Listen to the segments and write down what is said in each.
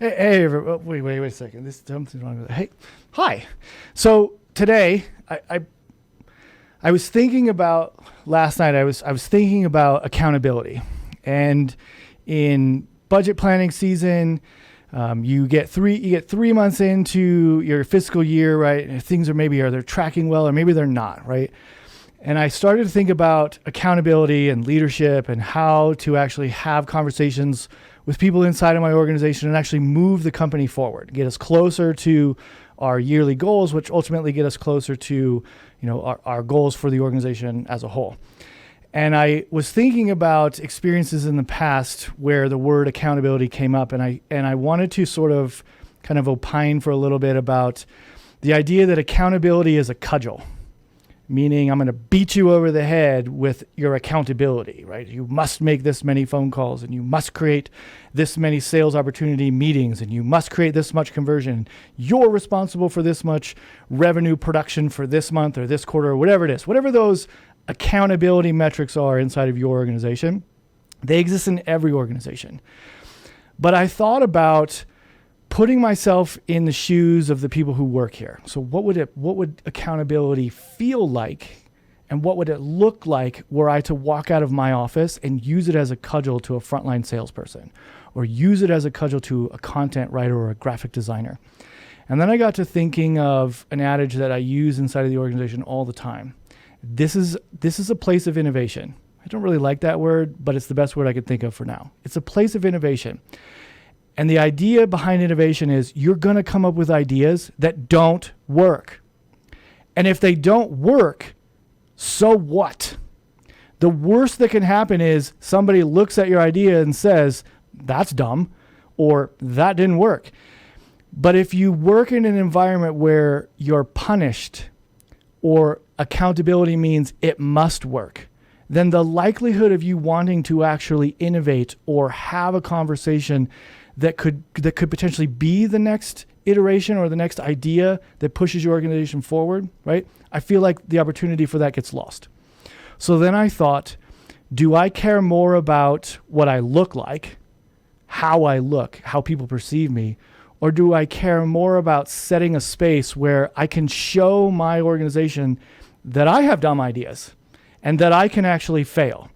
Wait a second. This something's wrong with it. Hey, hi. So today, I was thinking about last night. I was thinking about accountability, and in budget planning season, you get 3 months into your fiscal year, right? And things they're tracking well, or maybe they're not, right? And I started to think about accountability and leadership and how to actually have conversations with people inside of my organization and actually move the company forward, get us closer to our yearly goals, which ultimately get us closer to, our goals for the organization as a whole. And I was thinking about experiences in the past where the word accountability came up, and I wanted to sort of kind of opine for a little bit about the idea that accountability is a cudgel. Meaning I'm going to beat you over the head with your accountability, right? You must make this many phone calls, and you must create this many sales opportunity meetings, and you must create this much conversion. You're responsible for this much revenue production for this month or this quarter or whatever it is. Whatever those accountability metrics are inside of your organization, they exist in every organization. But I thought about putting myself in the shoes of the people who work here. So what would accountability feel like, and what would it look like were I to walk out of my office and use it as a cudgel to a frontline salesperson, or use it as a cudgel to a content writer or a graphic designer? And then I got to thinking of an adage that I use inside of the organization all the time. This is a place of innovation. I don't really like that word, but it's the best word I could think of for now. It's a place of innovation. And the idea behind innovation is you're going to come up with ideas that don't work. And if they don't work, so what? The worst that can happen is somebody looks at your idea and says, that's dumb, or that didn't work. But if you work in an environment where you're punished, or accountability means it must work, then the likelihood of you wanting to actually innovate or have a conversation that could potentially be the next iteration or the next idea that pushes your organization forward, right? I feel like the opportunity for that gets lost. So then I thought, do I care more about what I look like, how I look, how people perceive me, or do I care more about setting a space where I can show my organization that I have dumb ideas and that I can actually fail,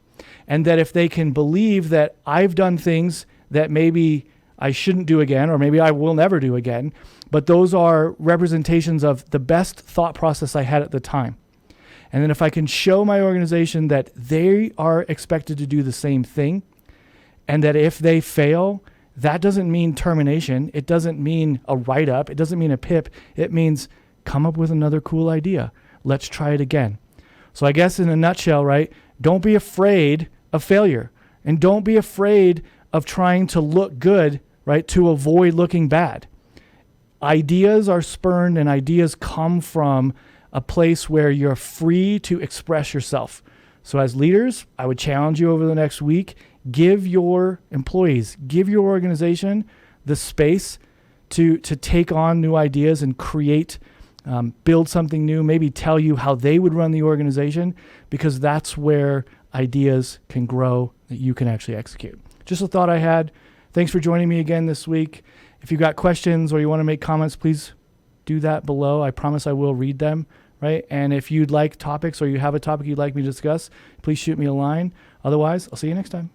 and that if they can believe that I've done things that maybe I shouldn't do again, or maybe I will never do again, but those are representations of the best thought process I had at the time. And then if I can show my organization that they are expected to do the same thing, and that if they fail, that doesn't mean termination. It doesn't mean a write-up. It doesn't mean a PIP. It means come up with another cool idea. Let's try it again. So I guess in a nutshell, right, don't be afraid of failure, and don't be afraid of trying to look good, right, to avoid looking bad. Ideas are spurned, and ideas come from a place where you're free to express yourself. So as leaders, I would challenge you over the next week, give your employees, give your organization the space to take on new ideas and create, build something new, maybe tell you how they would run the organization, because that's where ideas can grow that you can actually execute. Just a thought I had. Thanks for joining me again this week. If you've got questions or you want to make comments, please do that below. I promise I will read them, right? And if you'd like topics or you have a topic you'd like me to discuss, please shoot me a line. Otherwise, I'll see you next time.